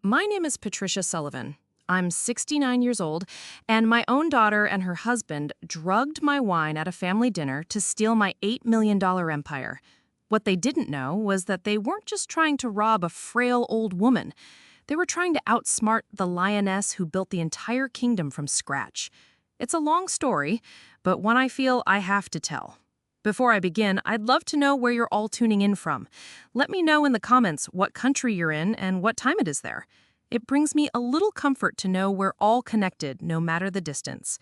My name is Patricia Sullivan. I'm 69 years old, and my own daughter and her husband drugged my wine at a family dinner to steal my $8 million empire. What they didn't know was that they weren't just trying to rob a frail old woman. They were trying to outsmart the lioness who built the entire kingdom from scratch. It's a long story, but one I feel I have to tell. Before I begin, I'd love to know where you're all tuning in from. Let me know in the comments what country you're in and what time it is there. It brings me a little comfort to know we're all connected, no matter the distance.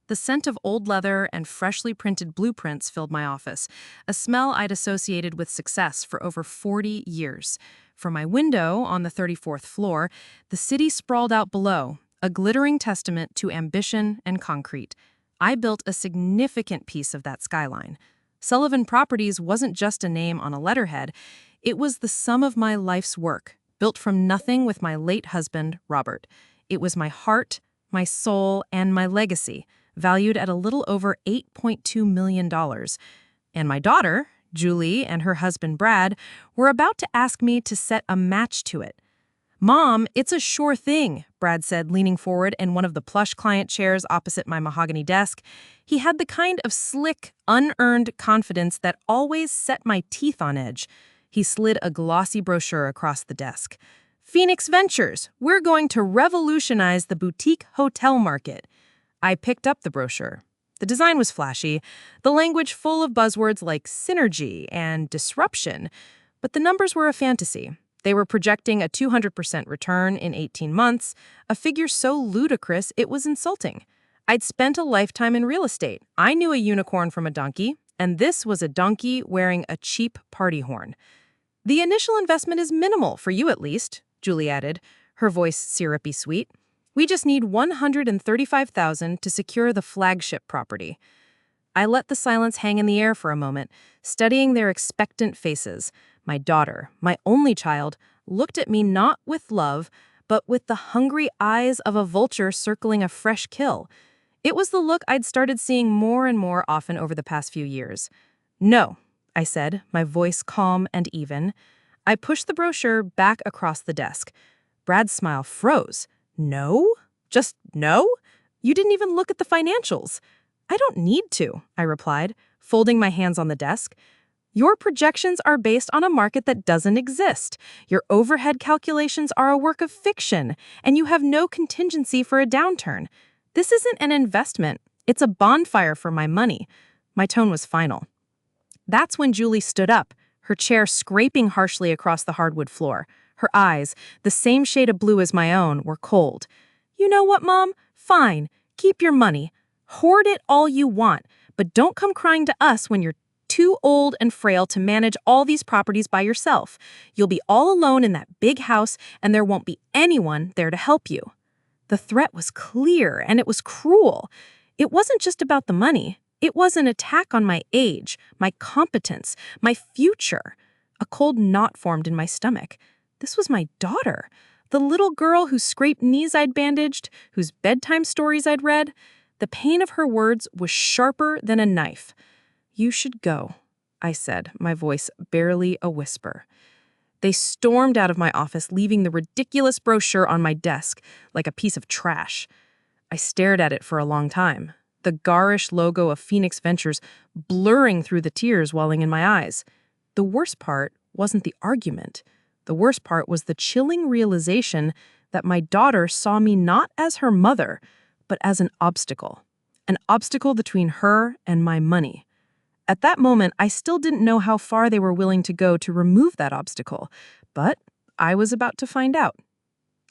The scent of old leather and freshly printed blueprints filled my office, a smell I'd associated with success for over 40 years. From my window on the 34th floor, the city sprawled out below, a glittering testament to ambition and concrete. I built a significant piece of that skyline. Sullivan Properties wasn't just a name on a letterhead, it was the sum of my life's work, built from nothing with my late husband, Robert. It was my heart, my soul, and my legacy, valued at a little over $8.2 million. And my daughter, Julie, and her husband, Brad, were about to ask me to set a match to it. "Mom, it's a sure thing," Brad said, leaning forward in one of the plush client chairs opposite my mahogany desk. He had the kind of slick, unearned confidence that always set my teeth on edge. He slid a glossy brochure across the desk. "Phoenix Ventures, we're going to revolutionize the boutique hotel market." I picked up the brochure. The design was flashy, the language full of buzzwords like synergy and disruption, but the numbers were a fantasy. They were projecting a 200% return in 18 months, a figure so ludicrous it was insulting. I'd spent a lifetime in real estate. I knew a unicorn from a donkey, and this was a donkey wearing a cheap party horn. "The initial investment is minimal, for you at least," Julie added, her voice syrupy sweet. "We just need $135,000 to secure the flagship property." I let the silence hang in the air for a moment, studying their expectant faces. My daughter, my only child, looked at me not with love, but with the hungry eyes of a vulture circling a fresh kill. It was the look I'd started seeing more and more often over the past few years. "No," I said, my voice calm and even. I pushed the brochure back across the desk. Brad's smile froze. "No? Just no? You didn't even look at the financials." "I don't need to," I replied, folding my hands on the desk. "Your projections are based on a market that doesn't exist. Your overhead calculations are a work of fiction, and you have no contingency for a downturn. This isn't an investment. It's a bonfire for my money." My tone was final. That's when Julie stood up, her chair scraping harshly across the hardwood floor. Her eyes, the same shade of blue as my own, were cold. "You know what, Mom? Fine. Keep your money. Hoard it all you want, but don't come crying to us when you're too old and frail to manage all these properties by yourself. You'll be all alone in that big house, and there won't be anyone there to help you." The threat was clear, and it was cruel. It wasn't just about the money. It was an attack on my age, my competence, my future. A cold knot formed in my stomach. This was my daughter, the little girl whose scraped knees I'd bandaged, whose bedtime stories I'd read. The pain of her words was sharper than a knife. "You should go," I said, my voice barely a whisper. They stormed out of my office, leaving the ridiculous brochure on my desk like a piece of trash. I stared at it for a long time, the garish logo of Phoenix Ventures blurring through the tears welling in my eyes. The worst part wasn't the argument. The worst part was the chilling realization that my daughter saw me not as her mother, but as an obstacle between her and my money. At that moment, I still didn't know how far they were willing to go to remove that obstacle, but I was about to find out.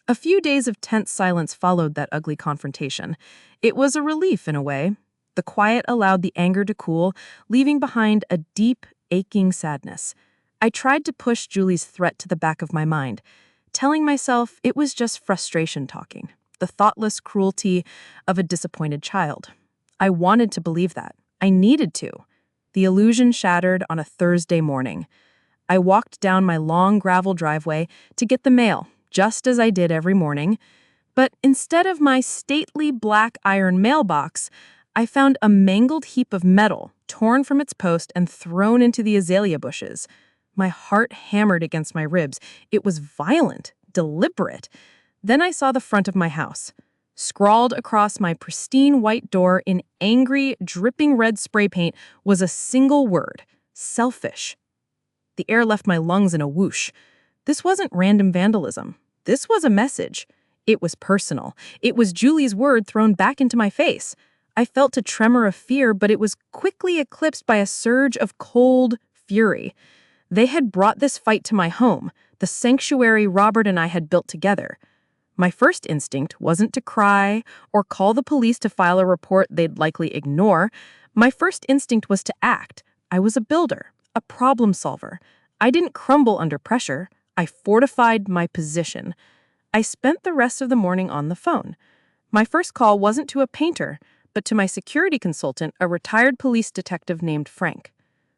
A few days of tense silence followed that ugly confrontation. It was a relief in a way. The quiet allowed the anger to cool, leaving behind a deep, aching sadness. I tried to push Julie's threat to the back of my mind, telling myself it was just frustration talking, the thoughtless cruelty of a disappointed child. I wanted to believe that. I needed to. The illusion shattered on a Thursday morning. I walked down my long gravel driveway to get the mail, just as I did every morning. But instead of my stately black iron mailbox, I found a mangled heap of metal, torn from its post and thrown into the azalea bushes. My heart hammered against my ribs. It was violent, deliberate. Then I saw the front of my house. Scrawled across my pristine white door in angry, dripping red spray paint was a single word: selfish. The air left my lungs in a whoosh. This wasn't random vandalism. This was a message. It was personal. It was Julie's word thrown back into my face. I felt a tremor of fear, but it was quickly eclipsed by a surge of cold fury. They had brought this fight to my home, the sanctuary Robert and I had built together. My first instinct wasn't to cry or call the police to file a report they'd likely ignore. My first instinct was to act. I was a builder, a problem solver. I didn't crumble under pressure. I fortified my position. I spent the rest of the morning on the phone. My first call wasn't to a painter, but to my security consultant, a retired police detective named Frank.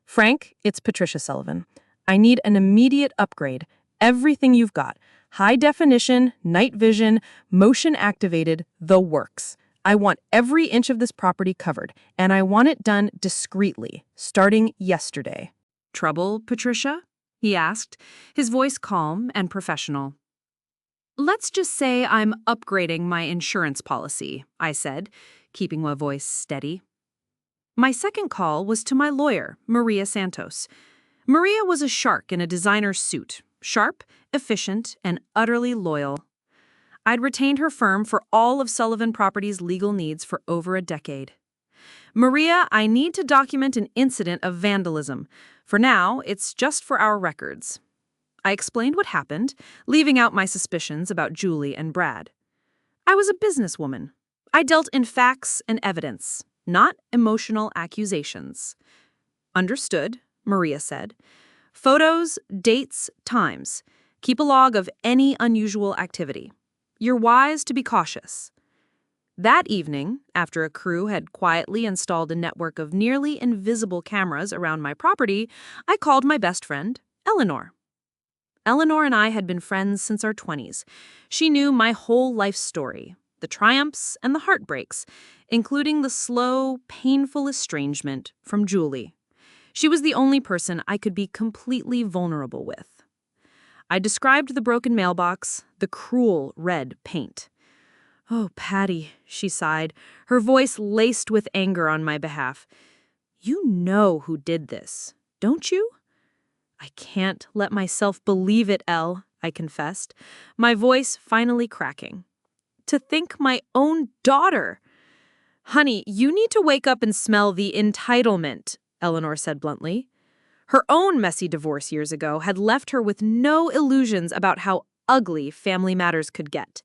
Frank, it's Patricia Sullivan. I need an immediate upgrade. Everything you've got. High definition, night vision, motion activated, the works. I want every inch of this property covered, and I want it done discreetly, starting yesterday. Trouble, Patricia? He asked, his voice calm and professional. Let's just say I'm upgrading my insurance policy, I said, keeping my voice steady. My second call was to my lawyer, Maria Santos. Maria was a shark in a designer suit, sharp, efficient, and utterly loyal. I'd retained her firm for all of Sullivan Properties' legal needs for over a decade. Maria, I need to document an incident of vandalism. For now, it's just for our records. I explained what happened, leaving out my suspicions about Julie and Brad. I was a businesswoman. I dealt in facts and evidence, not emotional accusations. Understood, Maria said. Photos, dates, times. Keep a log of any unusual activity. You're wise to be cautious. That evening, after a crew had quietly installed a network of nearly invisible cameras around my property, I called my best friend, Eleanor. Eleanor and I had been friends since our 20s. She knew my whole life story, the triumphs and the heartbreaks, including the slow, painful estrangement from Julie. She was the only person I could be completely vulnerable with. I described the broken mailbox, the cruel red paint. "Oh, Patty," she sighed, her voice laced with anger on my behalf. "You know who did this, don't you?" "I can't let myself believe it, Elle," I confessed, my voice finally cracking. "To think my own daughter—" "Honey, you need to wake up and smell the entitlement," Eleanor said bluntly. Her own messy divorce years ago had left her with no illusions about how ugly family matters could get.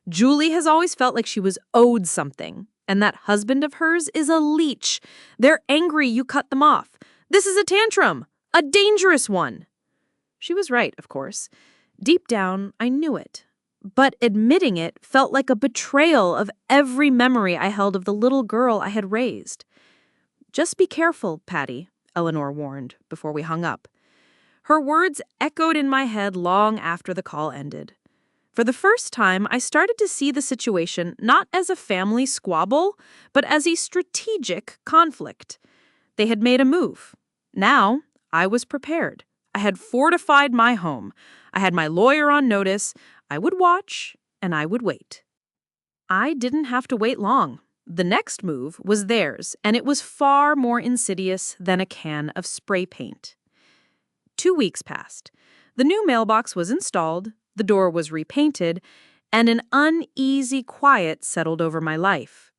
Julie has always felt like she was owed something, and that husband of hers is a leech. They're angry you cut them off. This is a tantrum, a dangerous one. She was right, of course. Deep down, I knew it. But admitting it felt like a betrayal of every memory I held of the little girl I had raised. "Just be careful, Patty," Eleanor warned before we hung up. Her words echoed in my head long after the call ended. For the first time, I started to see the situation not as a family squabble, but as a strategic conflict. They had made a move. Now, I was prepared. I had fortified my home. I had my lawyer on notice. I would watch, and I would wait. I didn't have to wait long. The next move was theirs, and it was far more insidious than a can of spray paint. 2 weeks passed. The new mailbox was installed, the door was repainted, and an uneasy quiet settled over my life.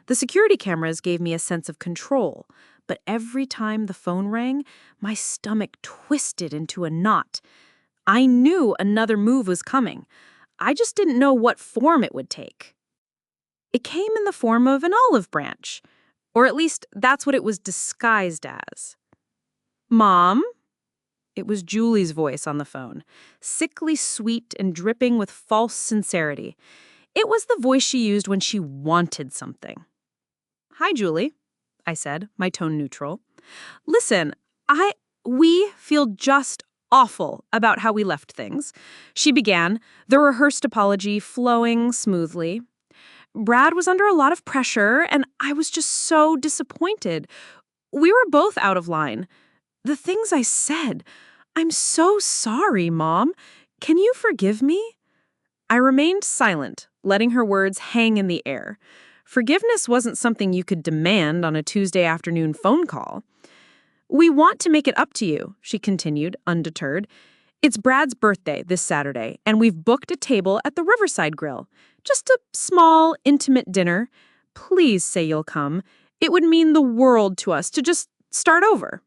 The security cameras gave me a sense of control, but every time the phone rang, my stomach twisted into a knot. I knew another move was coming. I just didn't know what form it would take. It came in the form of an olive branch, or at least that's what it was disguised as. "Mom?" It was Julie's voice on the phone, sickly sweet and dripping with false sincerity. It was the voice she used when she wanted something. "Hi, Julie," I said, my tone neutral. "Listen, we feel just awful about how we left things," she began, the rehearsed apology flowing smoothly. "Brad was under a lot of pressure, and I was just so disappointed. We were both out of line. The things I said, I'm so sorry, Mom. Can you forgive me?" I remained silent, letting her words hang in the air. Forgiveness wasn't something you could demand on a Tuesday afternoon phone call. "We want to make it up to you," she continued, undeterred. "It's Brad's birthday this Saturday, and we've booked a table at the Riverside Grill. Just a small, intimate dinner. Please say you'll come. It would mean the world to us to just start over."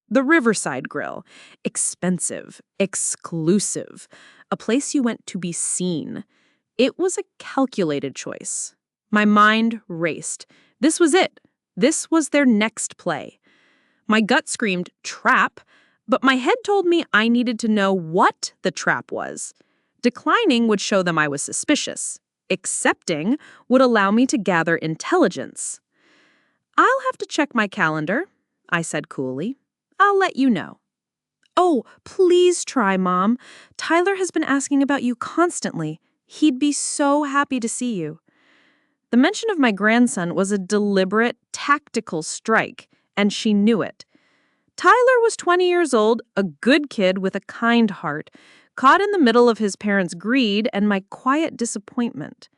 The Riverside Grill. Expensive, exclusive, a place you went to be seen. It was a calculated choice. My mind raced. This was it. This was their next play. My gut screamed, "Trap," but my head told me I needed to know what the trap was. Declining would show them I was suspicious. Accepting would allow me to gather intelligence. "I'll have to check my calendar," I said coolly. "I'll let you know." "Oh, please try, Mom. Tyler has been asking about you constantly. He'd be so happy to see you." The mention of my grandson was a deliberate, tactical strike, and she knew it. Tyler was 20 years old, a good kid with a kind heart, caught in the middle of his parents' greed and my quiet disappointment.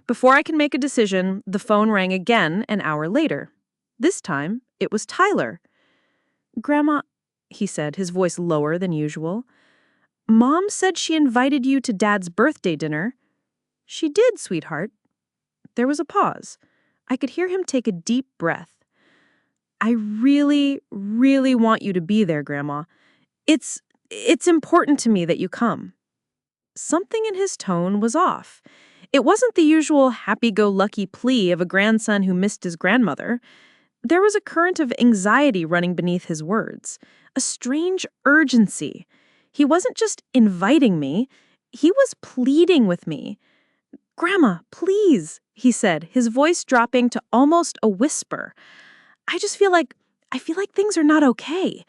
Before I could make a decision, the phone rang again an hour later. This time, it was Tyler. "Grandma," he said, his voice lower than usual, "Mom said she invited you to Dad's birthday dinner." "She did, sweetheart." There was a pause. I could hear him take a deep breath. "I really, really want you to be there, Grandma. It's important to me that you come." Something in his tone was off. It wasn't the usual happy-go-lucky plea of a grandson who missed his grandmother. There was a current of anxiety running beneath his words, a strange urgency. He wasn't just inviting me, he was pleading with me. "Grandma, please," he said, his voice dropping to almost a whisper. I feel like things are not okay.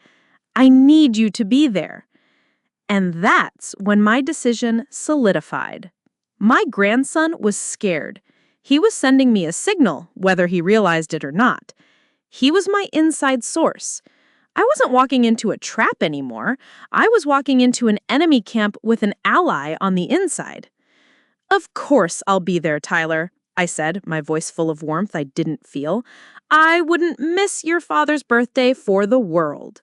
I need you to be there." And that's when my decision solidified. My grandson was scared. He was sending me a signal, whether he realized it or not. He was my inside source. I wasn't walking into a trap anymore. I was walking into an enemy camp with an ally on the inside. "Of course I'll be there, Tyler," I said, my voice full of warmth I didn't feel. "I wouldn't miss your father's birthday for the world."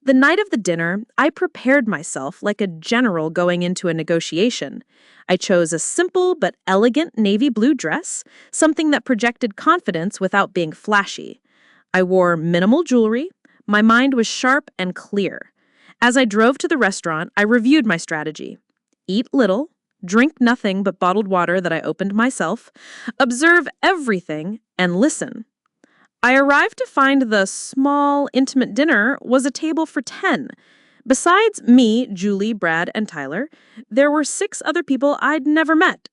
The night of the dinner, I prepared myself like a general going into a negotiation. I chose a simple but elegant navy blue dress, something that projected confidence without being flashy. I wore minimal jewelry. My mind was sharp and clear. As I drove to the restaurant, I reviewed my strategy. Eat little, drink nothing but bottled water that I opened myself, observe everything, and listen. I arrived to find the small, intimate dinner was a table for 10. Besides me, Julie, Brad, and Tyler, there were 6 other people I'd never met.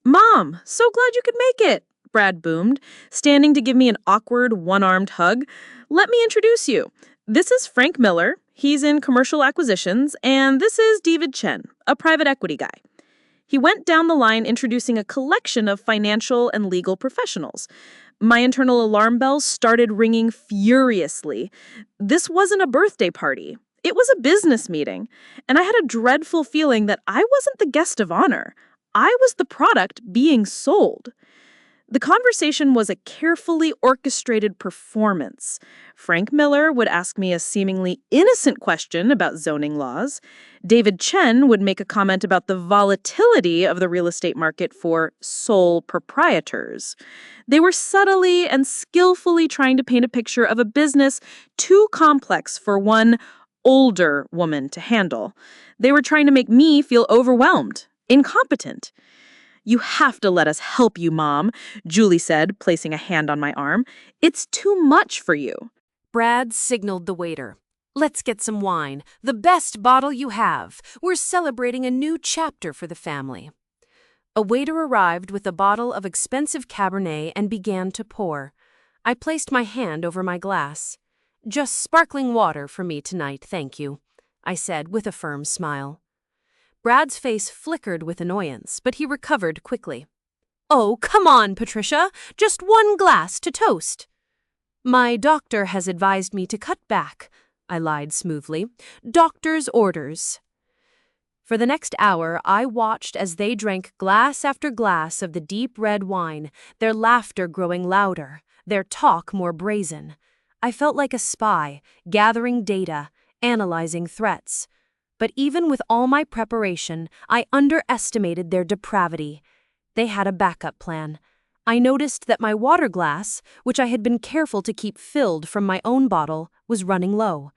"Mom, so glad you could make it," Brad boomed, standing to give me an awkward, one-armed hug. "Let me introduce you. This is Frank Miller. He's in commercial acquisitions, and this is David Chen, a private equity guy." He went down the line introducing a collection of financial and legal professionals. My internal alarm bells started ringing furiously. This wasn't a birthday party. It was a business meeting, and I had a dreadful feeling that I wasn't the guest of honor. I was the product being sold. The conversation was a carefully orchestrated performance. Frank Miller would ask me a seemingly innocent question about zoning laws. David Chen would make a comment about the volatility of the real estate market for sole proprietors. They were subtly and skillfully trying to paint a picture of a business too complex for one older woman to handle. They were trying to make me feel overwhelmed, incompetent. "You have to let us help you, Mom," Julie said, placing a hand on my arm. "It's too much for you." Brad signaled the waiter. "Let's get some wine. The best bottle you have. We're celebrating a new chapter for the family." A waiter arrived with a bottle of expensive Cabernet and began to pour. I placed my hand over my glass. "Just sparkling water for me tonight, thank you," I said with a firm smile. Brad's face flickered with annoyance, but he recovered quickly. "Oh, come on, Patricia. Just one glass to toast." "My doctor has advised me to cut back," I lied smoothly. "Doctor's orders." For the next hour, I watched as they drank glass after glass of the deep red wine, their laughter growing louder, their talk more brazen. I felt like a spy, gathering data, analyzing threats. But even with all my preparation, I underestimated their depravity. They had a backup plan. I noticed that my water glass, which I had been careful to keep filled from my own bottle, was running low.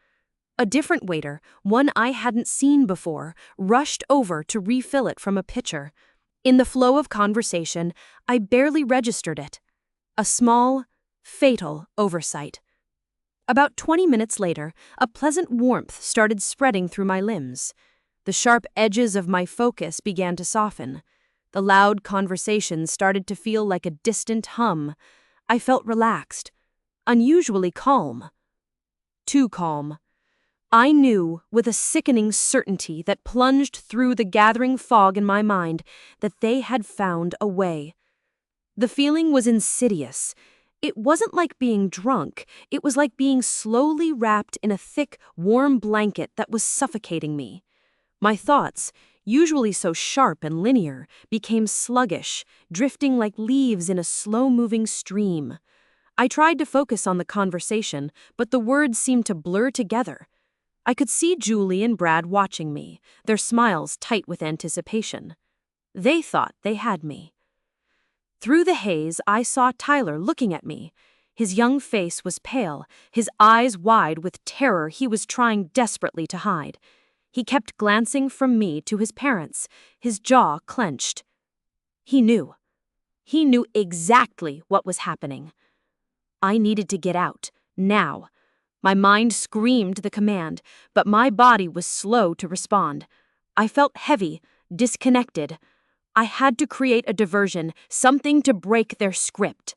A different waiter, one I hadn't seen before, rushed over to refill it from a pitcher. In the flow of conversation, I barely registered it. A small, fatal oversight. About 20 minutes later, a pleasant warmth started spreading through my limbs. The sharp edges of my focus began to soften. The loud conversation started to feel like a distant hum. I felt relaxed, unusually calm. Too calm. I knew, with a sickening certainty that plunged through the gathering fog in my mind, that they had found a way. The feeling was insidious. It wasn't like being drunk. It was like being slowly wrapped in a thick, warm blanket that was suffocating me. My thoughts, usually so sharp and linear, became sluggish, drifting like leaves in a slow-moving stream. I tried to focus on the conversation, but the words seemed to blur together. I could see Julie and Brad watching me, their smiles tight with anticipation. They thought they had me. Through the haze, I saw Tyler looking at me. His young face was pale, his eyes wide with terror he was trying desperately to hide. He kept glancing from me to his parents, his jaw clenched. He knew. He knew exactly what was happening. I needed to get out, now. My mind screamed the command, but my body was slow to respond. I felt heavy, disconnected. I had to create a diversion, something to break their script.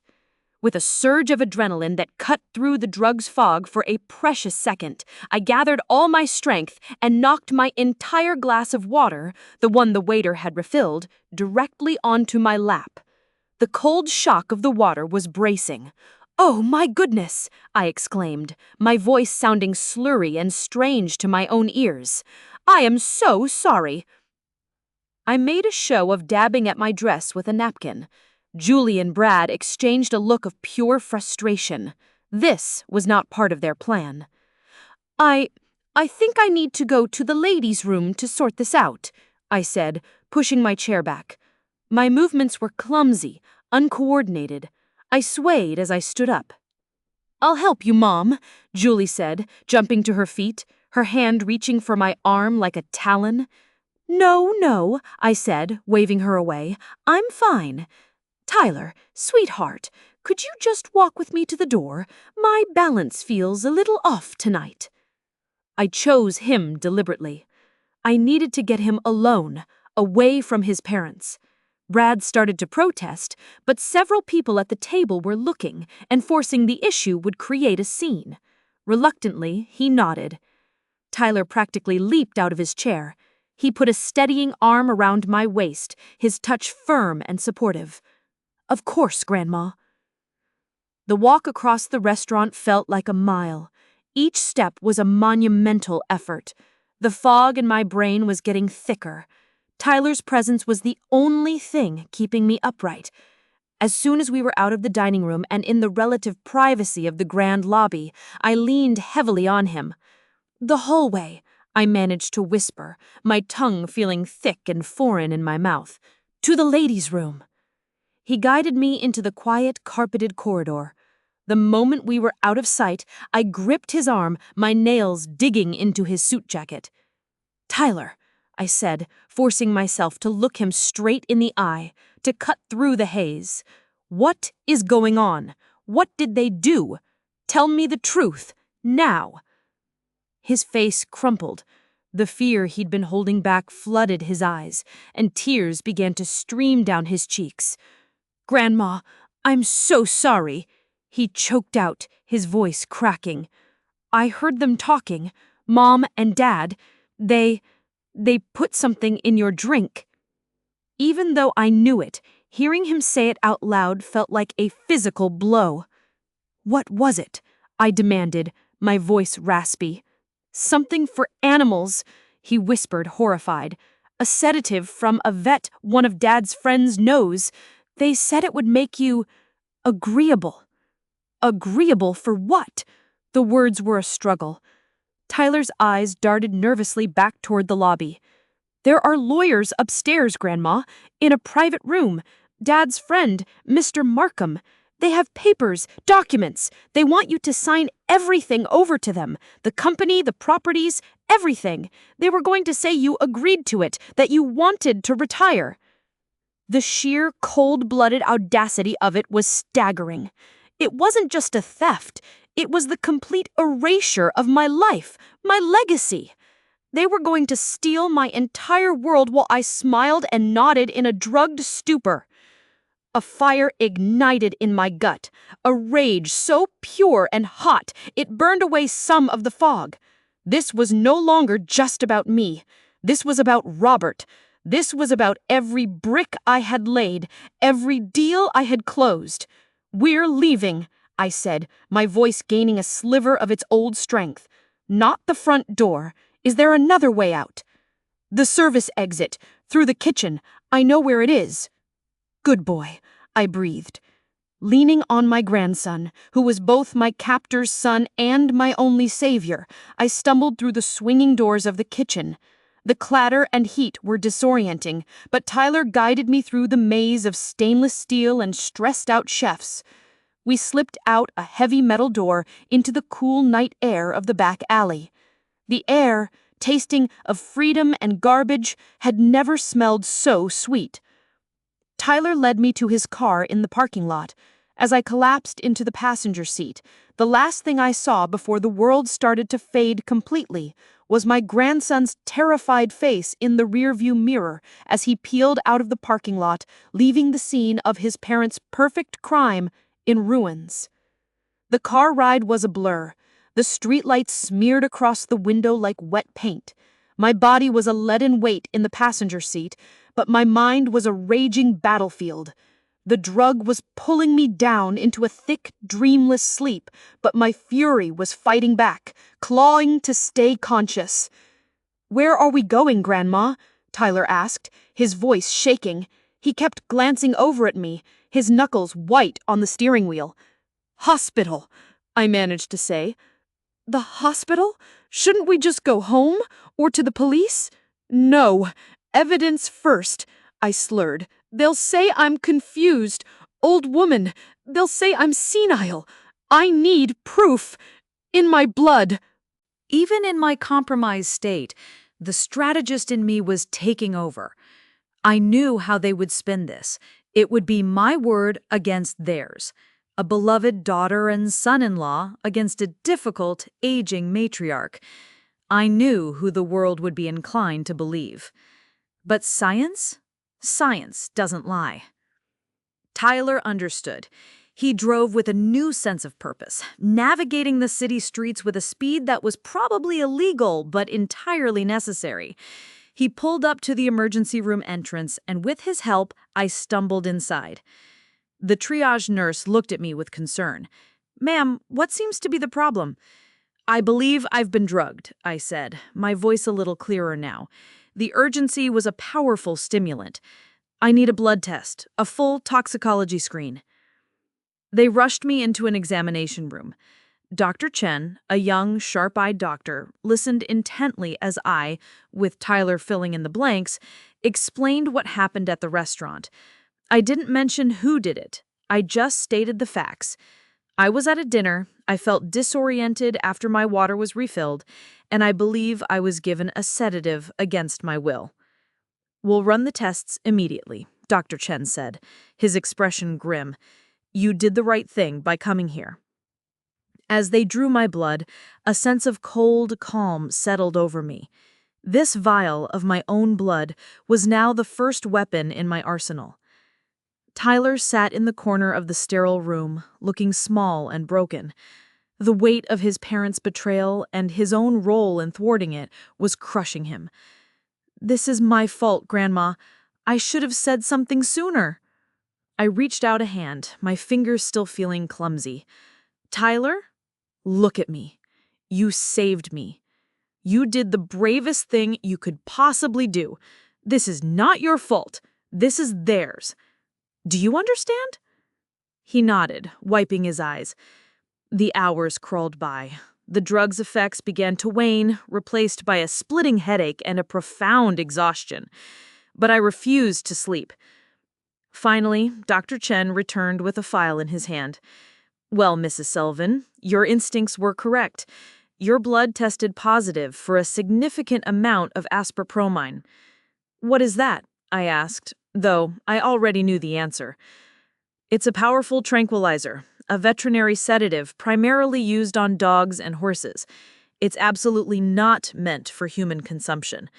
With a surge of adrenaline that cut through the drug's fog for a precious second, I gathered all my strength and knocked my entire glass of water, the one the waiter had refilled, directly onto my lap. The cold shock of the water was bracing. "Oh, my goodness!" I exclaimed, my voice sounding slurry and strange to my own ears. "I am so sorry." I made a show of dabbing at my dress with a napkin. Julie and Brad exchanged a look of pure frustration. This was not part of their plan. I think I need to go to the ladies' room to sort this out," I said, pushing my chair back. My movements were clumsy, uncoordinated. I swayed as I stood up. "I'll help you, Mom," Julie said, jumping to her feet, her hand reaching for my arm like a talon. No, I said, waving her away. "I'm fine. Tyler, sweetheart, could you just walk with me to the door? My balance feels a little off tonight." I chose him deliberately. I needed to get him alone, away from his parents. Brad started to protest, but several people at the table were looking, and forcing the issue would create a scene. Reluctantly, he nodded. Tyler practically leaped out of his chair. He put a steadying arm around my waist, his touch firm and supportive. "Of course, Grandma." The walk across the restaurant felt like a mile. Each step was a monumental effort. The fog in my brain was getting thicker. Tyler's presence was the only thing keeping me upright. As soon as we were out of the dining room and in the relative privacy of the grand lobby, I leaned heavily on him. "The hallway," I managed to whisper, my tongue feeling thick and foreign in my mouth. "To the ladies' room." He guided me into the quiet, carpeted corridor. The moment we were out of sight, I gripped his arm, my nails digging into his suit jacket. "Tyler," I said, forcing myself to look him straight in the eye, to cut through the haze. "What is going on? What did they do? Tell me the truth, now." His face crumpled. The fear he'd been holding back flooded his eyes, and tears began to stream down his cheeks. "Grandma, I'm so sorry," he choked out, his voice cracking. "I heard them talking, Mom and Dad. They put something in your drink." Even though I knew it, hearing him say it out loud felt like a physical blow. "What was it?" I demanded, my voice raspy. "Something for animals," he whispered, horrified. a sedative from a vet one of Dad's friends knows. They said it would make you agreeable. Agreeable for what? The words were a struggle. Tyler's eyes darted nervously back toward the lobby. There are lawyers upstairs, Grandma, in a private room. Dad's friend, Mr. Markham. They have papers, documents. They want you to sign everything over to them. The company, the properties, everything. They were going to say you agreed to it, that you wanted to retire. The sheer, cold-blooded audacity of it was staggering. It wasn't just a theft. It was the complete erasure of my life, my legacy. They were going to steal my entire world while I smiled and nodded in a drugged stupor. A fire ignited in my gut, a rage so pure and hot it burned away some of the fog. This was no longer just about me. This was about Robert. This was about every brick I had laid, every deal I had closed. "We're leaving," I said, my voice gaining a sliver of its old strength. "Not the front door. Is there another way out?" "The service exit, through the kitchen. I know where it is." "Good boy," I breathed. Leaning on my grandson, who was both my captor's son and my only savior, I stumbled through the swinging doors of the kitchen. The clatter and heat were disorienting, but Tyler guided me through the maze of stainless steel and stressed-out chefs. We slipped out a heavy metal door into the cool night air of the back alley. The air, tasting of freedom and garbage, had never smelled so sweet. Tyler led me to his car in the parking lot. As I collapsed into the passenger seat, the last thing I saw before the world started to fade completely was my grandson's terrified face in the rearview mirror as he peeled out of the parking lot, leaving the scene of his parents' perfect crime in ruins. The car ride was a blur. The streetlights smeared across the window like wet paint. My body was a leaden weight in the passenger seat, but my mind was a raging battlefield. The drug was pulling me down into a thick, dreamless sleep, but my fury was fighting back, clawing to stay conscious. "Where are we going, Grandma?" Tyler asked, his voice shaking. He kept glancing over at me, his knuckles white on the steering wheel. "Hospital," I managed to say. "The hospital? Shouldn't we just go home? Or to the police?" "No. Evidence first," I slurred. "They'll say I'm confused. Old woman. They'll say I'm senile. I need proof. In my blood." Even in my compromised state, the strategist in me was taking over. I knew how they would spin this. It would be my word against theirs. A beloved daughter and son-in-law against a difficult, aging matriarch. I knew who the world would be inclined to believe. But science? Science doesn't lie. Tyler understood. He drove with a new sense of purpose, navigating the city streets with a speed that was probably illegal but entirely necessary. He pulled up to the emergency room entrance, and with his help, I stumbled inside. The triage nurse looked at me with concern. "Ma'am, what seems to be the problem?" "I believe I've been drugged," I said, my voice a little clearer now. The urgency was a powerful stimulant. "I need a blood test, a full toxicology screen." They rushed me into an examination room. Dr. Chen, a young, sharp-eyed doctor, listened intently as I, with Tyler filling in the blanks, explained what happened at the restaurant. I didn't mention who did it. I just stated the facts. I was at a dinner, I felt disoriented after my water was refilled, and I believe I was given a sedative against my will. "We'll run the tests immediately," Dr. Chen said, his expression grim. "You did the right thing by coming here." As they drew my blood, a sense of cold calm settled over me. This vial of my own blood was now the first weapon in my arsenal. Tyler sat in the corner of the sterile room, looking small and broken. The weight of his parents' betrayal and his own role in thwarting it was crushing him. "This is my fault, Grandma. I should have said something sooner." I reached out a hand, my fingers still feeling clumsy. "Tyler, look at me. You saved me. You did the bravest thing you could possibly do. This is not your fault. This is theirs. Do you understand? He nodded, wiping his eyes. The hours crawled by. The drug's effects began to wane, replaced by a splitting headache and a profound exhaustion. But I refused to sleep. Finally, Dr. Chen returned with a file in his hand. Well, Mrs. Sullivan, your instincts were correct. Your blood tested positive for a significant amount of asparpromine. What is that? I asked, though I already knew the answer. It's a powerful tranquilizer, a veterinary sedative primarily used on dogs and horses. It's absolutely not meant for human consumption.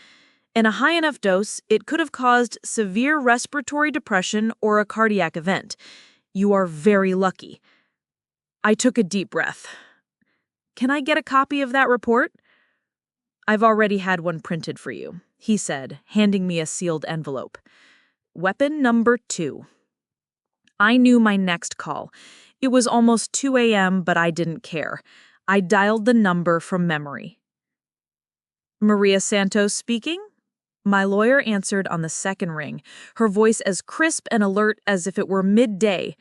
In a high enough dose, it could have caused severe respiratory depression or a cardiac event. You are very lucky. I took a deep breath. Can I get a copy of that report? I've already had one printed for you, he said, handing me a sealed envelope. Weapon number 2. I knew my next call. It was almost 2 a.m., but I didn't care. I dialed the number from memory. Maria Santos speaking? My lawyer answered on the second ring, her voice as crisp and alert as if it were midday.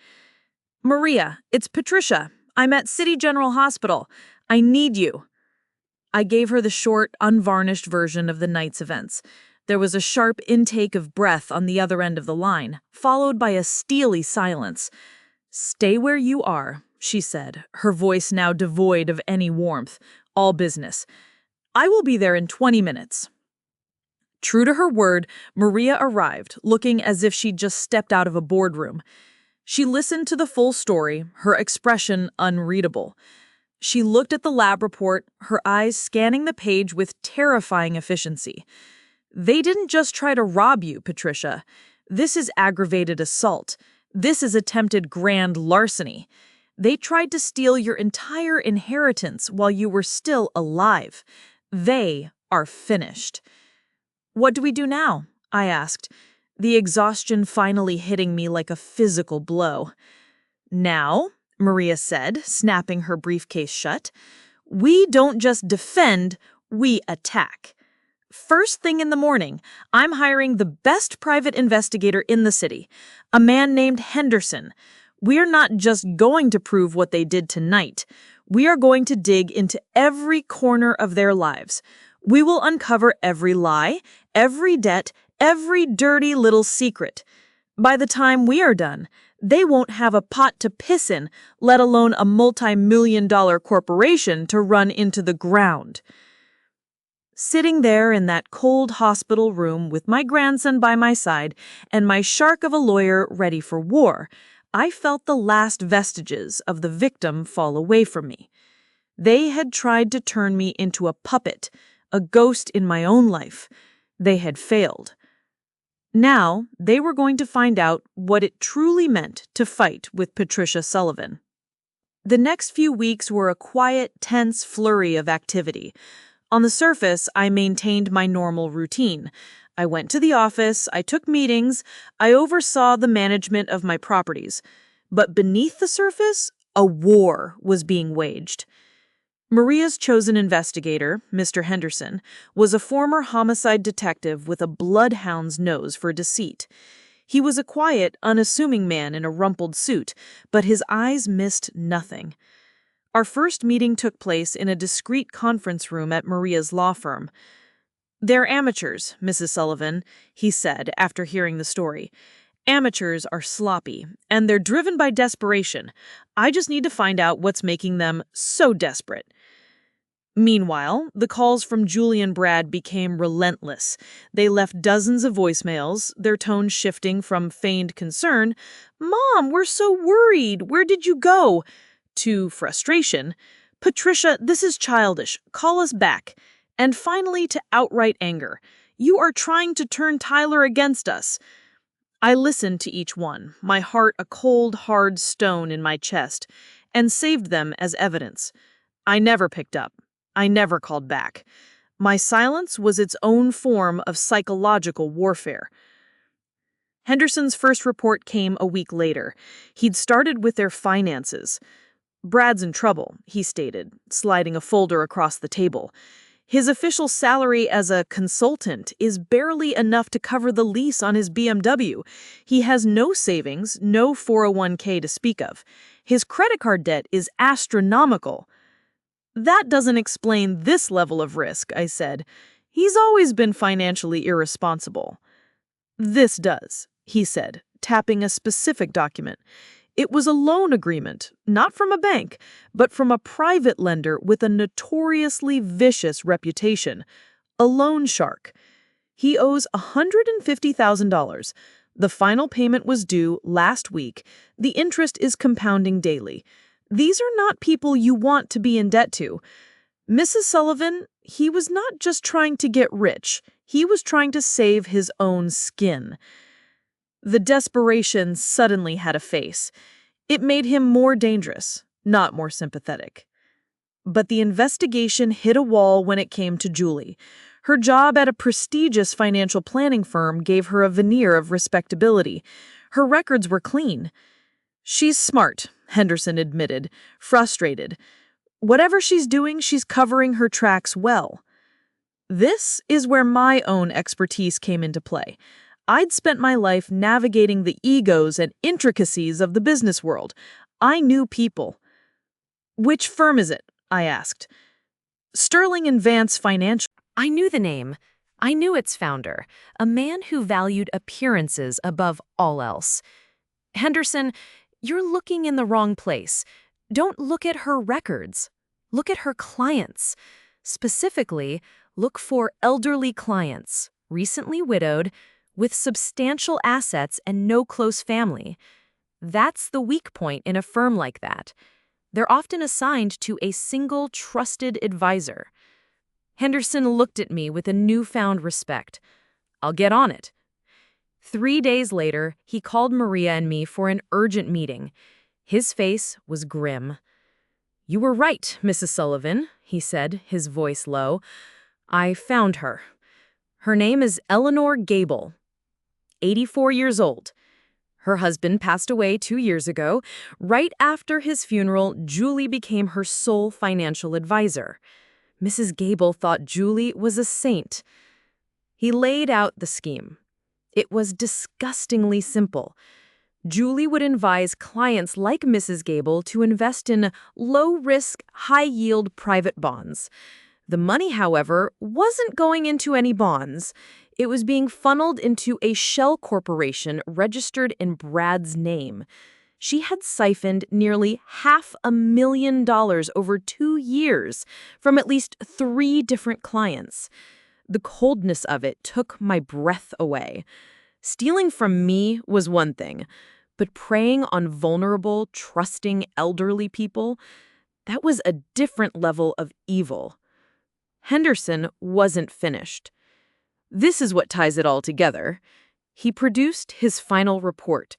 Maria, it's Patricia. I'm at City General Hospital. I need you. I gave her the short, unvarnished version of the night's events. There was a sharp intake of breath on the other end of the line, followed by a steely silence. Stay where you are, she said, her voice now devoid of any warmth. All business. I will be there in 20 minutes. True to her word, Maria arrived, looking as if she'd just stepped out of a boardroom. She listened to the full story, her expression unreadable. She looked at the lab report, her eyes scanning the page with terrifying efficiency. They didn't just try to rob you, Patricia. This is aggravated assault. This is attempted grand larceny. They tried to steal your entire inheritance while you were still alive. They are finished. What do we do now? I asked, the exhaustion finally hitting me like a physical blow. Now, Maria said, snapping her briefcase shut, we don't just defend, we attack. First thing in the morning, I'm hiring the best private investigator in the city, a man named Henderson. We're not just going to prove what they did tonight. We are going to dig into every corner of their lives. We will uncover every lie, every debt, every dirty little secret. By the time we are done, they won't have a pot to piss in, let alone a multi-million-dollar corporation to run into the ground. Sitting there in that cold hospital room with my grandson by my side and my shark of a lawyer ready for war, I felt the last vestiges of the victim fall away from me. They had tried to turn me into a puppet, a ghost in my own life. They had failed. Now, they were going to find out what it truly meant to fight with Patricia Sullivan. The next few weeks were a quiet, tense flurry of activity. On the surface, I maintained my normal routine. I went to the office, I took meetings, I oversaw the management of my properties. But beneath the surface, a war was being waged. Maria's chosen investigator, Mr. Henderson, was a former homicide detective with a bloodhound's nose for deceit. He was a quiet, unassuming man in a rumpled suit, but his eyes missed nothing. Our first meeting took place in a discreet conference room at Maria's law firm. They're amateurs, Mrs. Sullivan, he said after hearing the story. Amateurs are sloppy, and they're driven by desperation. I just need to find out what's making them so desperate. Meanwhile, the calls from Julie and Brad became relentless. They left dozens of voicemails, their tone shifting from feigned concern, "Mom, we're so worried. Where did you go?" to frustration, "Patricia, this is childish. Call us back." And finally to outright anger. "You are trying to turn Tyler against us." I listened to each one, my heart a cold, hard stone in my chest, and saved them as evidence. I never picked up. I never called back. My silence was its own form of psychological warfare. Henderson's first report came a week later. He'd started with their finances. "Brad's in trouble," he stated, sliding a folder across the table. His official salary as a consultant is barely enough to cover the lease on his BMW. He has no savings, no 401k to speak of. His credit card debt is astronomical. That doesn't explain this level of risk, I said. He's always been financially irresponsible. This does, he said, tapping a specific document. It was a loan agreement, not from a bank, but from a private lender with a notoriously vicious reputation, a loan shark. He owes $150,000. The final payment was due last week. The interest is compounding daily. These are not people you want to be in debt to. Mrs. Sullivan, he was not just trying to get rich. He was trying to save his own skin. The desperation suddenly had a face. It made him more dangerous, not more sympathetic. But the investigation hit a wall when it came to Julie. Her job at a prestigious financial planning firm gave her a veneer of respectability. Her records were clean. She's smart, Henderson admitted, frustrated. Whatever she's doing, she's covering her tracks well. This is where my own expertise came into play. I'd spent my life navigating the egos and intricacies of the business world. I knew people. "Which firm is it?" I asked. "Sterling and Vance Financial." I knew the name. I knew its founder, a man who valued appearances above all else. Henderson, you're looking in the wrong place. Don't look at her records. Look at her clients. Specifically, look for elderly clients, recently widowed, with substantial assets and no close family. That's the weak point in a firm like that. They're often assigned to a single trusted advisor. Henderson looked at me with a newfound respect. I'll get on it. 3 days later, he called Maria and me for an urgent meeting. His face was grim. "You were right, Mrs. Sullivan," he said, his voice low. "I found her. Her name is Eleanor Gable, 84 years old. Her husband passed away 2 years ago. Right after his funeral, Julie became her sole financial advisor. Mrs. Gable thought Julie was a saint." He laid out the scheme. It was disgustingly simple. Julie would advise clients like Mrs. Gable to invest in low-risk, high-yield private bonds. The money, however, wasn't going into any bonds. It was being funneled into a shell corporation registered in Brad's name. She had siphoned nearly $500,000 over 2 years from at least 3 different clients. The coldness of it took my breath away. Stealing from me was one thing, but preying on vulnerable, trusting elderly people, that was a different level of evil. Henderson wasn't finished. This is what ties it all together. He produced his final report.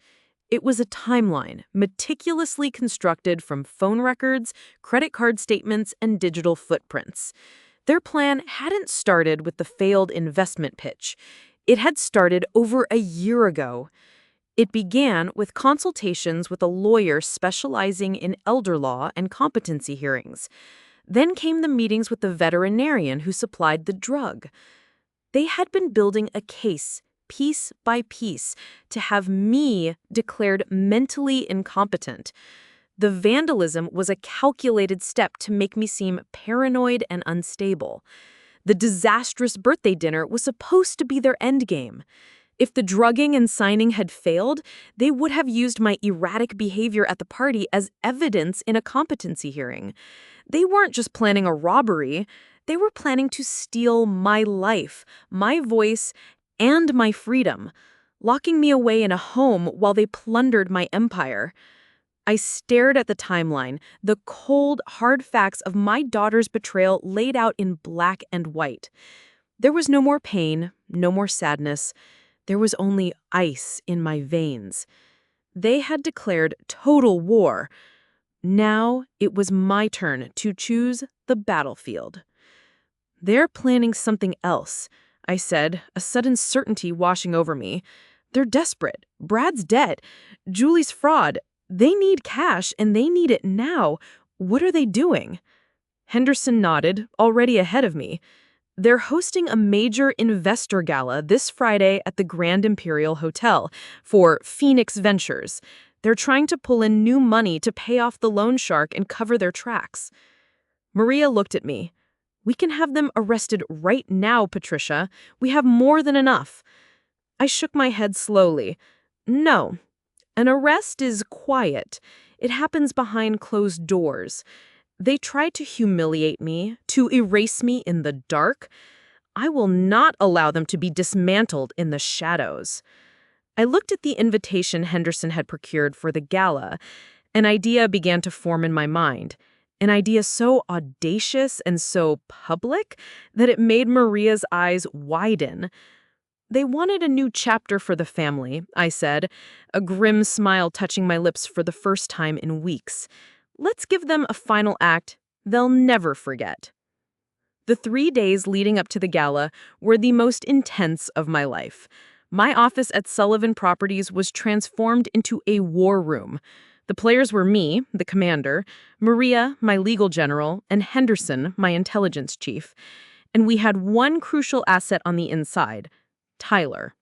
It was a timeline, meticulously constructed from phone records, credit card statements, and digital footprints. Their plan hadn't started with the failed investment pitch. It had started over a year ago. It began with consultations with a lawyer specializing in elder law and competency hearings. Then came the meetings with the veterinarian who supplied the drug. They had been building a case, piece by piece, to have me declared mentally incompetent. The vandalism was a calculated step to make me seem paranoid and unstable. The disastrous birthday dinner was supposed to be their endgame. If the drugging and signing had failed, they would have used my erratic behavior at the party as evidence in a competency hearing. They weren't just planning a robbery. They were planning to steal my life, my voice, and my freedom, locking me away in a home while they plundered my empire. I stared at the timeline, the cold, hard facts of my daughter's betrayal laid out in black and white. There was no more pain, no more sadness. There was only ice in my veins. They had declared total war. Now it was my turn to choose the battlefield. "They're planning something else," I said, a sudden certainty washing over me. "They're desperate. Brad's dead. Julie's fraud. They need cash, and they need it now. What are they doing?" Henderson nodded, already ahead of me. They're hosting a major investor gala this Friday at the Grand Imperial Hotel for Phoenix Ventures. They're trying to pull in new money to pay off the loan shark and cover their tracks. Maria looked at me. We can have them arrested right now, Patricia. We have more than enough. I shook my head slowly. No. An arrest is quiet. It happens behind closed doors. They try to humiliate me, to erase me in the dark. I will not allow them to be dismantled in the shadows. I looked at the invitation Henderson had procured for the gala. An idea began to form in my mind. An idea so audacious and so public that it made Maria's eyes widen. They wanted a new chapter for the family, I said, a grim smile touching my lips for the first time in weeks. Let's give them a final act they'll never forget. The 3 days leading up to the gala were the most intense of my life. My office at Sullivan Properties was transformed into a war room. The players were me, the commander, Maria, my legal general, and Henderson, my intelligence chief. And we had one crucial asset on the inside, Tyler.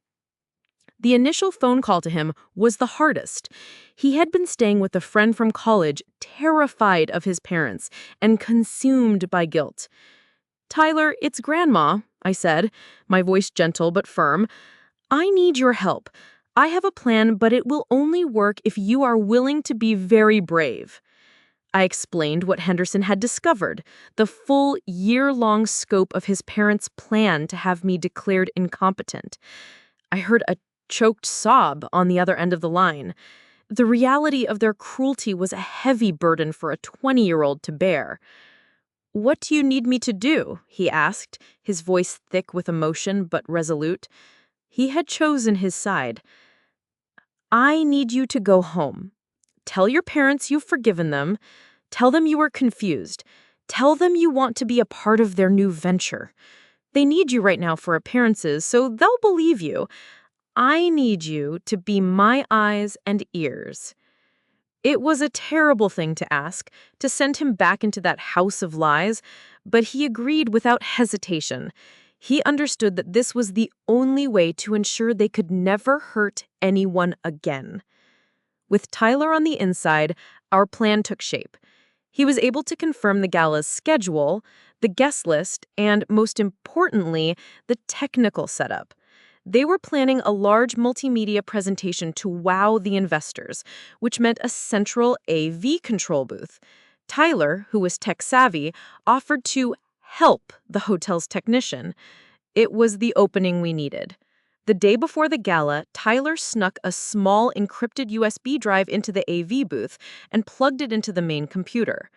The initial phone call to him was the hardest. He had been staying with a friend from college, terrified of his parents and consumed by guilt. "Tyler, it's Grandma," I said, my voice gentle but firm. "I need your help. I have a plan, but it will only work if you are willing to be very brave." I explained what Henderson had discovered, the full year-long scope of his parents' plan to have me declared incompetent. I heard a choked sob on the other end of the line. The reality of their cruelty was a heavy burden for a 20-year-old to bear. "What do you need me to do?" he asked, his voice thick with emotion but resolute. He had chosen his side. "I need you to go home. Tell your parents you've forgiven them. Tell them you are confused. Tell them you want to be a part of their new venture. They need you right now for appearances, so they'll believe you. I need you to be my eyes and ears." It was a terrible thing to ask, to send him back into that house of lies, but he agreed without hesitation. He understood that this was the only way to ensure they could never hurt anyone again. With Tyler on the inside, our plan took shape. He was able to confirm the gala's schedule, the guest list, and, most importantly, the technical setup. They were planning a large multimedia presentation to wow the investors, which meant a central AV control booth. Tyler, who was tech-savvy, offered to help the hotel's technician. It was the opening we needed. The day before the gala, Tyler snuck a small encrypted USB drive into the AV booth and plugged it into the main computer.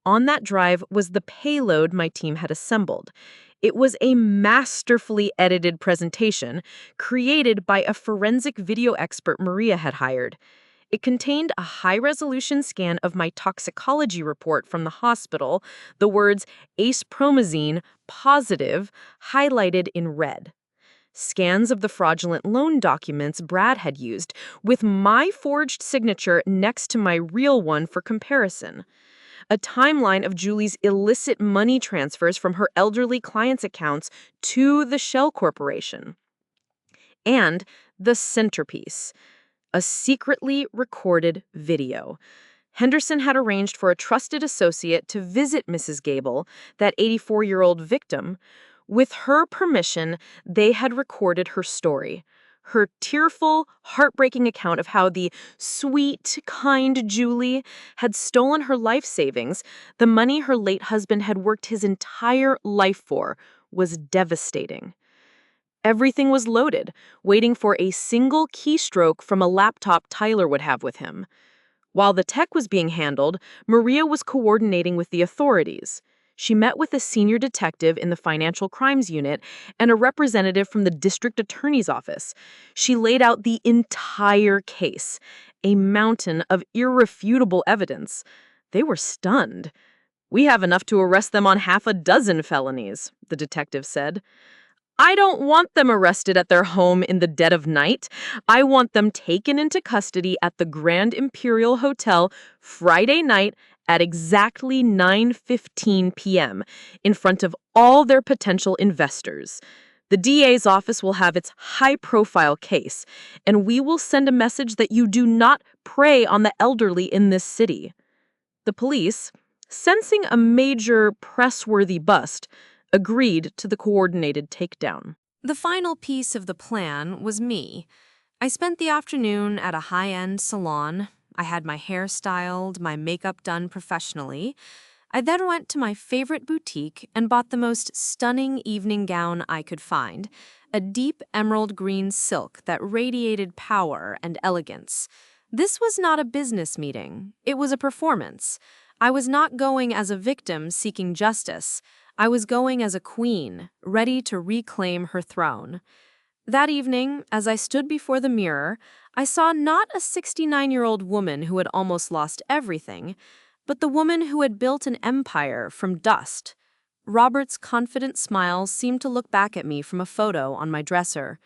On that drive was the payload my team had assembled. It was a masterfully edited presentation created by a forensic video expert Maria had hired. It contained a high-resolution scan of my toxicology report from the hospital, the words acepromazine positive highlighted in red. Scans of the fraudulent loan documents Brad had used, with my forged signature next to my real one for comparison. A timeline of Julie's illicit money transfers from her elderly clients' accounts to the Shell Corporation. And the centerpiece, a secretly recorded video. Henderson had arranged for a trusted associate to visit Mrs. Gable, that 84-year-old victim. With her permission, they had recorded her story. Her tearful, heartbreaking account of how the sweet, kind Julie had stolen her life savings, the money her late husband had worked his entire life for, was devastating. Everything was loaded, waiting for a single keystroke from a laptop Tyler would have with him. While the tech was being handled, Maria was coordinating with the authorities. She met with a senior detective in the Financial Crimes Unit and a representative from the district attorney's office. She laid out the entire case, a mountain of irrefutable evidence. They were stunned. "We have enough to arrest them on half a dozen felonies," the detective said. "I don't want them arrested at their home in the dead of night. I want them taken into custody at the Grand Imperial Hotel Friday night at exactly 9:15 p.m. in front of all their potential investors. The DA's office will have its high-profile case, and we will send a message that you do not prey on the elderly in this city. The police, sensing a major press-worthy bust, agreed to the coordinated takedown. The final piece of the plan was me. I spent the afternoon at a high-end salon. I had my hair styled, my makeup done professionally. I then went to my favorite boutique and bought the most stunning evening gown I could find, a deep emerald green silk that radiated power and elegance. This was not a business meeting. It was a performance. I was not going as a victim seeking justice. I was going as a queen, ready to reclaim her throne. That evening, as I stood before the mirror, I saw not a 69-year-old woman who had almost lost everything, but the woman who had built an empire from dust. Robert's confident smile seemed to look back at me from a photo on my dresser.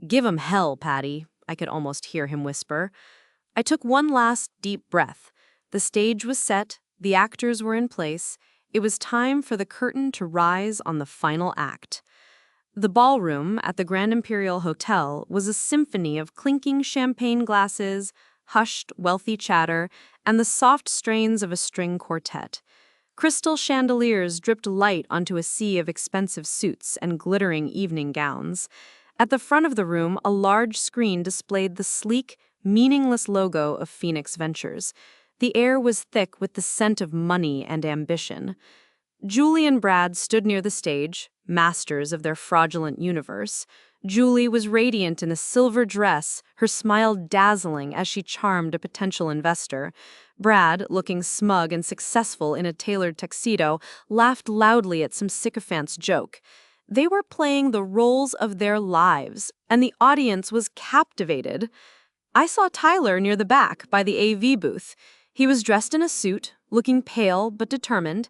"Give 'em hell, Patty," I could almost hear him whisper. I took one last deep breath. The stage was set, the actors were in place. It was time for the curtain to rise on the final act. The ballroom at the Grand Imperial Hotel was a symphony of clinking champagne glasses, hushed, wealthy chatter, and the soft strains of a string quartet. Crystal chandeliers dripped light onto a sea of expensive suits and glittering evening gowns. At the front of the room, a large screen displayed the sleek, meaningless logo of Phoenix Ventures. The air was thick with the scent of money and ambition. Julie and Brad stood near the stage, masters of their fraudulent universe. Julie was radiant in a silver dress, her smile dazzling as she charmed a potential investor. Brad, looking smug and successful in a tailored tuxedo, laughed loudly at some sycophant's joke. They were playing the roles of their lives, and the audience was captivated. I saw Tyler near the back by the AV booth. He was dressed in a suit, looking pale but determined.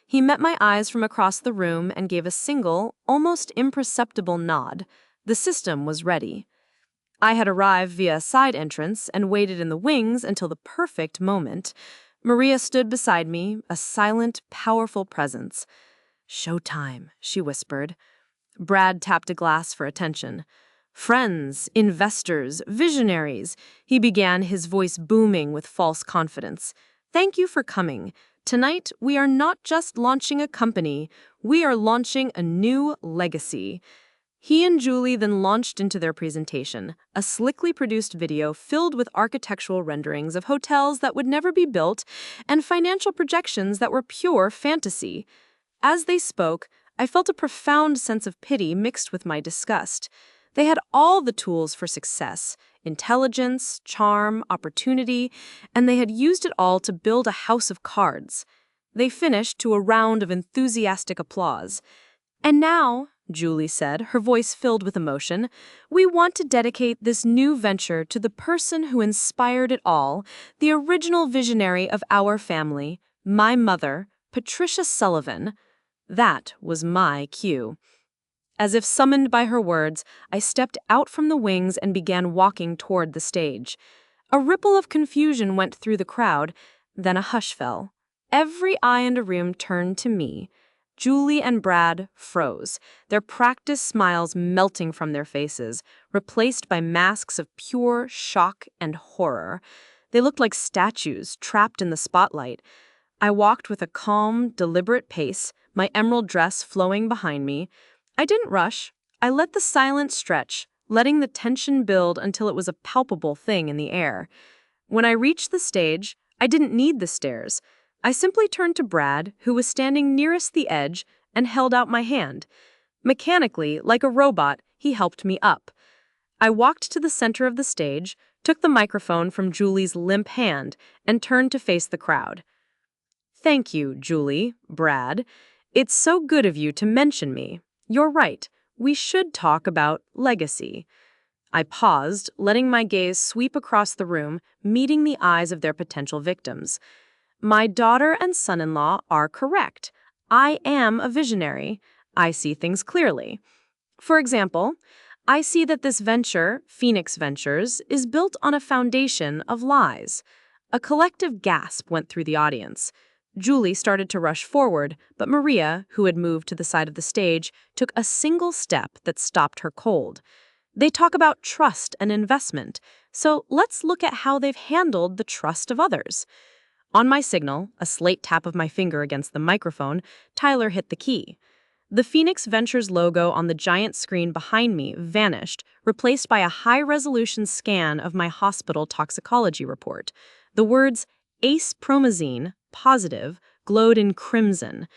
He met my eyes from across the room and gave a single, almost imperceptible nod. The system was ready. I had arrived via a side entrance and waited in the wings until the perfect moment. Maria stood beside me, a silent, powerful presence. "Showtime," she whispered. Brad tapped a glass for attention. "Friends, investors, visionaries," he began, his voice booming with false confidence. "Thank you for coming. Tonight, we are not just launching a company, we are launching a new legacy." He and Julie then launched into their presentation, a slickly produced video filled with architectural renderings of hotels that would never be built and financial projections that were pure fantasy. As they spoke, I felt a profound sense of pity mixed with my disgust. They had all the tools for success: intelligence, charm, opportunity, and they had used it all to build a house of cards. They finished to a round of enthusiastic applause. "And now," Julie said, her voice filled with emotion, "we want to dedicate this new venture to the person who inspired it all, the original visionary of our family, my mother, Patricia Sullivan." That was my cue. As if summoned by her words, I stepped out from the wings and began walking toward the stage. A ripple of confusion went through the crowd, then a hush fell. Every eye in the room turned to me. Julie and Brad froze, their practiced smiles melting from their faces, replaced by masks of pure shock and horror. They looked like statues trapped in the spotlight. I walked with a calm, deliberate pace, my emerald dress flowing behind me. I didn't rush. I let the silence stretch, letting the tension build until it was a palpable thing in the air. When I reached the stage, I didn't need the stairs. I simply turned to Brad, who was standing nearest the edge, and held out my hand. Mechanically, like a robot, he helped me up. I walked to the center of the stage, took the microphone from Julie's limp hand, and turned to face the crowd. "Thank you, Julie, Brad. It's so good of you to mention me. You're right. We should talk about legacy." I paused, letting my gaze sweep across the room, meeting the eyes of their potential victims. My daughter and son-in-law are correct. I am a visionary. I see things clearly. For example, I see that this venture, Phoenix Ventures, is built on a foundation of lies. A collective gasp went through the audience. Julie started to rush forward, but Maria, who had moved to the side of the stage, took a single step that stopped her cold. They talk about trust and investment, so let's look at how they've handled the trust of others. On my signal, a slight tap of my finger against the microphone, Tyler hit the key. The Phoenix Ventures logo on the giant screen behind me vanished, replaced by a high-resolution scan of my hospital toxicology report. The words ACE promazine, positive, glowed in crimson.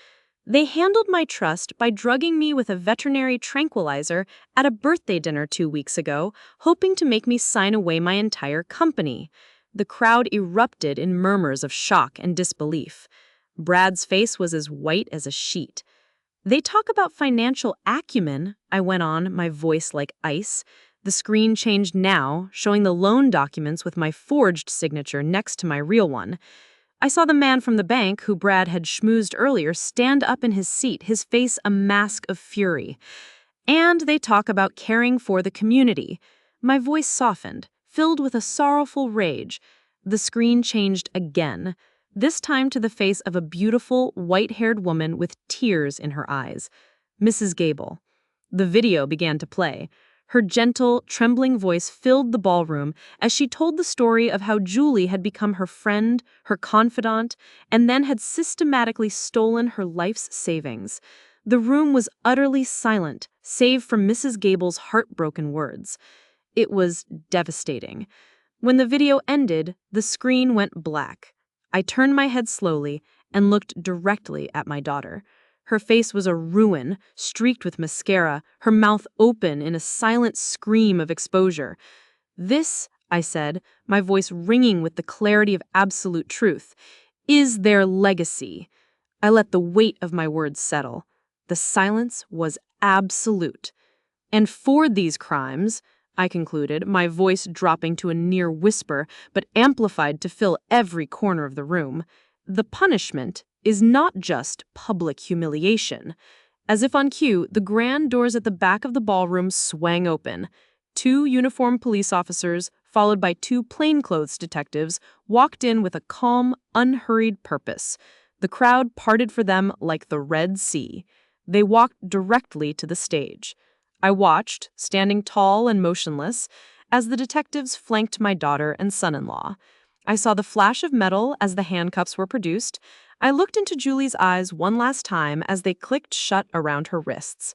They handled my trust by drugging me with a veterinary tranquilizer at a birthday dinner 2 weeks ago, hoping to make me sign away my entire company. The crowd erupted in murmurs of shock and disbelief. Brad's face was as white as a sheet. They talk about financial acumen, I went on, my voice like ice. The screen changed now, showing the loan documents with my forged signature next to my real one. I saw the man from the bank who Brad had schmoozed earlier stand up in his seat, his face a mask of fury. And they talk about caring for the community. My voice softened, filled with a sorrowful rage. The screen changed again, this time to the face of a beautiful, white-haired woman with tears in her eyes. Mrs. Gable. The video began to play. Her gentle, trembling voice filled the ballroom as she told the story of how Julie had become her friend, her confidant, and then had systematically stolen her life's savings. The room was utterly silent, save for Mrs. Gable's heartbroken words. It was devastating. When the video ended, the screen went black. I turned my head slowly and looked directly at my daughter. Her face was a ruin, streaked with mascara, her mouth open in a silent scream of exposure. This, I said, my voice ringing with the clarity of absolute truth, is their legacy. I let the weight of my words settle. The silence was absolute. And for these crimes, I concluded, my voice dropping to a near whisper, but amplified to fill every corner of the room, the punishment is not just public humiliation. As if on cue, the grand doors at the back of the ballroom swang open. 2 uniformed police officers, followed by 2 plainclothes detectives, walked in with a calm, unhurried purpose. The crowd parted for them like the Red Sea. They walked directly to the stage. I watched, standing tall and motionless, as the detectives flanked my daughter and son-in-law. I saw the flash of metal as the handcuffs were produced. I looked into Julie's eyes one last time as they clicked shut around her wrists.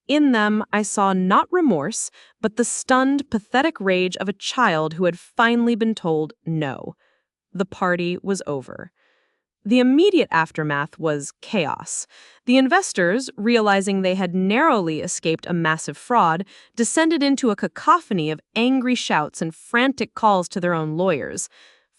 In them, I saw not remorse, but the stunned, pathetic rage of a child who had finally been told no. The party was over. The immediate aftermath was chaos. The investors, realizing they had narrowly escaped a massive fraud, descended into a cacophony of angry shouts and frantic calls to their own lawyers.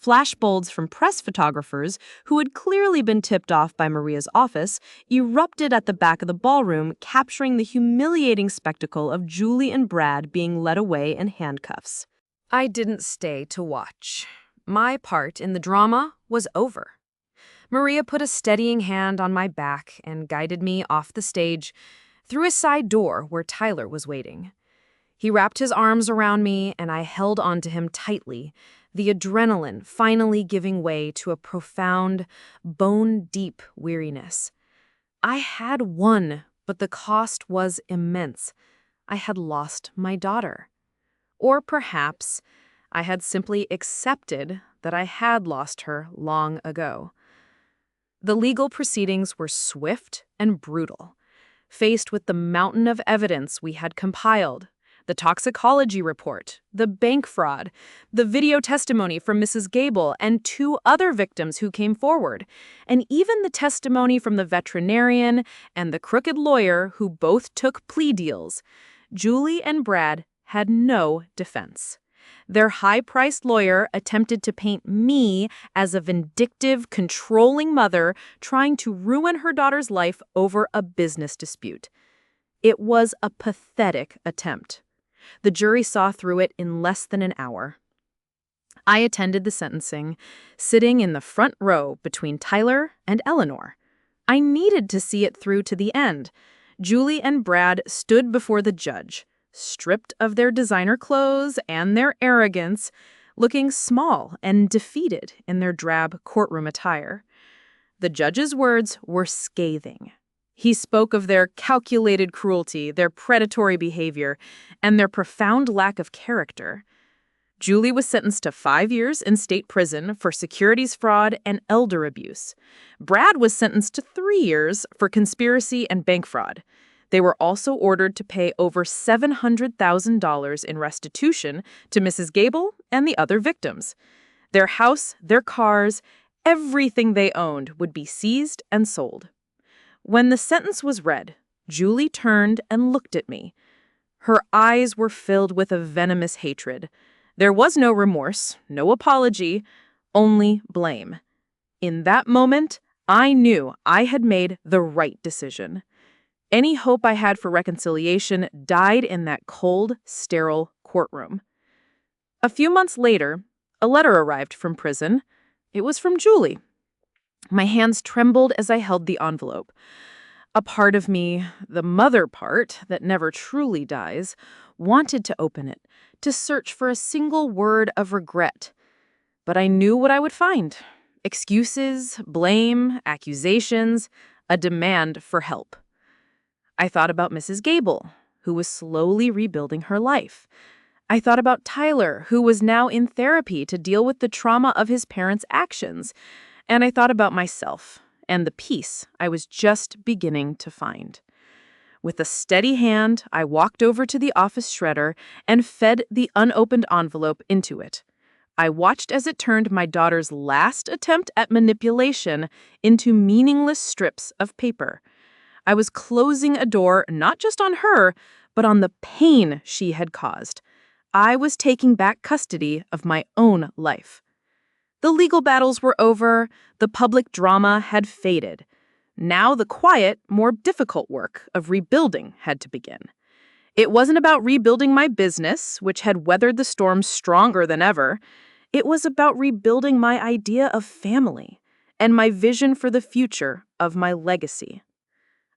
Flashbulbs from press photographers, who had clearly been tipped off by Maria's office, erupted at the back of the ballroom, capturing the humiliating spectacle of Julie and Brad being led away in handcuffs. I didn't stay to watch. My part in the drama was over. Maria put a steadying hand on my back and guided me off the stage through a side door where Tyler was waiting. He wrapped his arms around me and I held onto him tightly, the adrenaline finally giving way to a profound, bone-deep weariness. I had won, but the cost was immense. I had lost my daughter. Or perhaps I had simply accepted that I had lost her long ago. The legal proceedings were swift and brutal. Faced with the mountain of evidence we had compiled, the toxicology report, the bank fraud, the video testimony from Mrs. Gable and 2 other victims who came forward, and even the testimony from the veterinarian and the crooked lawyer who both took plea deals, Julie and Brad had no defense. Their high-priced lawyer attempted to paint me as a vindictive, controlling mother trying to ruin her daughter's life over a business dispute. It was a pathetic attempt. The jury saw through it in less than an hour. I attended the sentencing, sitting in the front row between Tyler and Eleanor. I needed to see it through to the end. Julie and Brad stood before the judge, stripped of their designer clothes and their arrogance, looking small and defeated in their drab courtroom attire. The judge's words were scathing. He spoke of their calculated cruelty, their predatory behavior, and their profound lack of character. Julie was sentenced to 5 years in state prison for securities fraud and elder abuse. Brad was sentenced to 3 years for conspiracy and bank fraud. They were also ordered to pay over $700,000 in restitution to Mrs. Gable and the other victims. Their house, their cars, everything they owned would be seized and sold. When the sentence was read, Julie turned and looked at me. Her eyes were filled with a venomous hatred. There was no remorse, no apology, only blame. In that moment, I knew I had made the right decision. Any hope I had for reconciliation died in that cold, sterile courtroom. A few months later, a letter arrived from prison. It was from Julie. My hands trembled as I held the envelope. A part of me, the mother part that never truly dies, wanted to open it, to search for a single word of regret. But I knew what I would find. Excuses, blame, accusations, a demand for help. I thought about Mrs. Gable, who was slowly rebuilding her life. I thought about Tyler, who was now in therapy to deal with the trauma of his parents' actions. And I thought about myself and the peace I was just beginning to find. With a steady hand, I walked over to the office shredder and fed the unopened envelope into it. I watched as it turned my daughter's last attempt at manipulation into meaningless strips of paper. I was closing a door not just on her, but on the pain she had caused. I was taking back custody of my own life. The legal battles were over, the public drama had faded. Now the quiet, more difficult work of rebuilding had to begin. It wasn't about rebuilding my business, which had weathered the storm stronger than ever. It was about rebuilding my idea of family and my vision for the future of my legacy.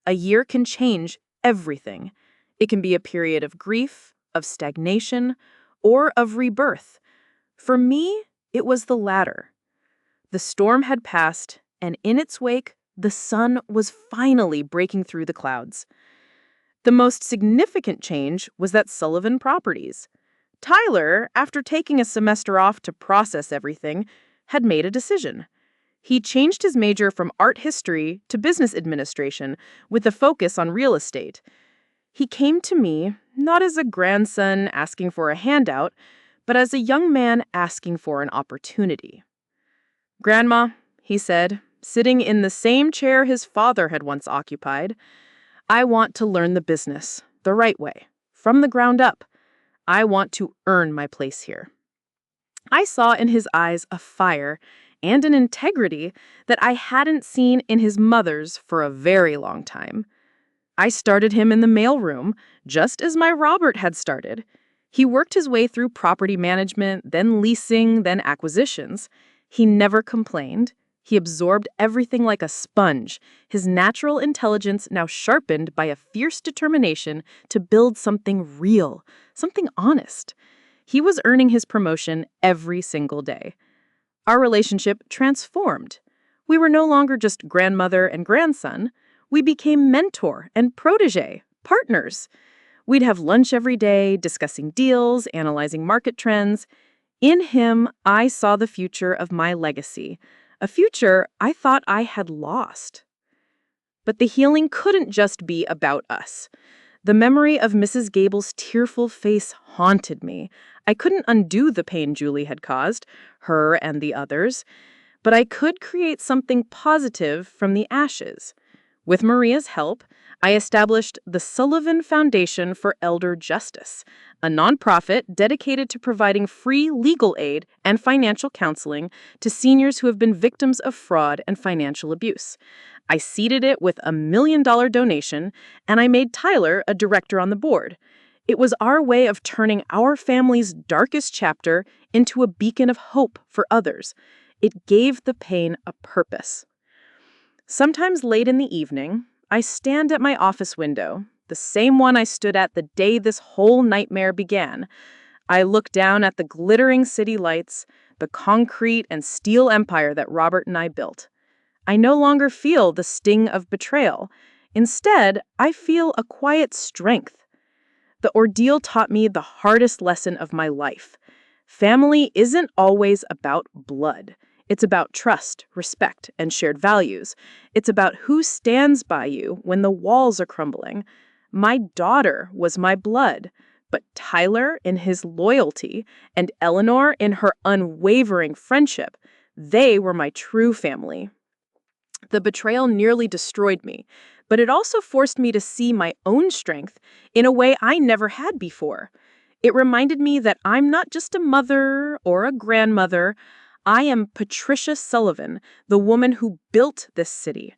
A year can change everything. It can be a period of grief, of stagnation, or of rebirth. For me, it was the latter. The storm had passed, and in its wake, the sun was finally breaking through the clouds. The most significant change was that Sullivan Properties. Tyler, after taking a semester off to process everything, had made a decision. He changed his major from art history to business administration with a focus on real estate. He came to me not as a grandson asking for a handout, but as a young man asking for an opportunity. "Grandma," he said, sitting in the same chair his father had once occupied, "I want to learn the business the right way, from the ground up. I want to earn my place here." I saw in his eyes a fire and an integrity that I hadn't seen in his mother's for a very long time. I started him in the mailroom, just as my Robert had started. He worked his way through property management, then leasing, then acquisitions. He never complained. He absorbed everything like a sponge, his natural intelligence now sharpened by a fierce determination to build something real, something honest. He was earning his promotion every single day. Our relationship transformed. We were no longer just grandmother and grandson. We became mentor and protege, partners. We'd have lunch every day, discussing deals, analyzing market trends. In him, I saw the future of my legacy, a future I thought I had lost. But the healing couldn't just be about us. The memory of Mrs. Gable's tearful face haunted me. I couldn't undo the pain Julie had caused, her and the others, but I could create something positive from the ashes. With Maria's help, I established the Sullivan Foundation for Elder Justice, a nonprofit dedicated to providing free legal aid and financial counseling to seniors who have been victims of fraud and financial abuse. I seeded it with a $1 million donation, and I made Tyler a director on the board. It was our way of turning our family's darkest chapter into a beacon of hope for others. It gave the pain a purpose. Sometimes late in the evening, I stand at my office window, the same one I stood at the day this whole nightmare began. I look down at the glittering city lights, the concrete and steel empire that Robert and I built. I no longer feel the sting of betrayal. Instead, I feel a quiet strength. The ordeal taught me the hardest lesson of my life. Family isn't always about blood. It's about trust, respect, and shared values. It's about who stands by you when the walls are crumbling. My daughter was my blood, but Tyler, in his loyalty, and Eleanor, in her unwavering friendship, they were my true family. The betrayal nearly destroyed me, but it also forced me to see my own strength in a way I never had before. It reminded me that I'm not just a mother or a grandmother. I am Patricia Sullivan, the woman who built this city.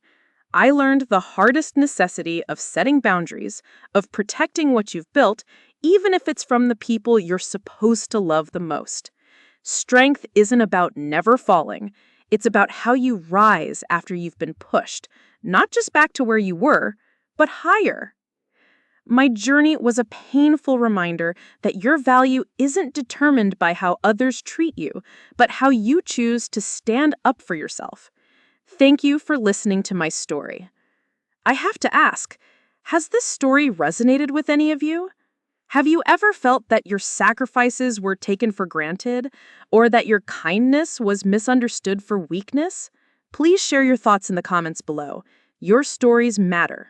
I learned the hardest necessity of setting boundaries, of protecting what you've built, even if it's from the people you're supposed to love the most. Strength isn't about never falling. It's about how you rise after you've been pushed, not just back to where you were, but higher. My journey was a painful reminder that your value isn't determined by how others treat you, but how you choose to stand up for yourself. Thank you for listening to my story. I have to ask, has this story resonated with any of you? Have you ever felt that your sacrifices were taken for granted, or that your kindness was misunderstood for weakness? Please share your thoughts in the comments below. Your stories matter.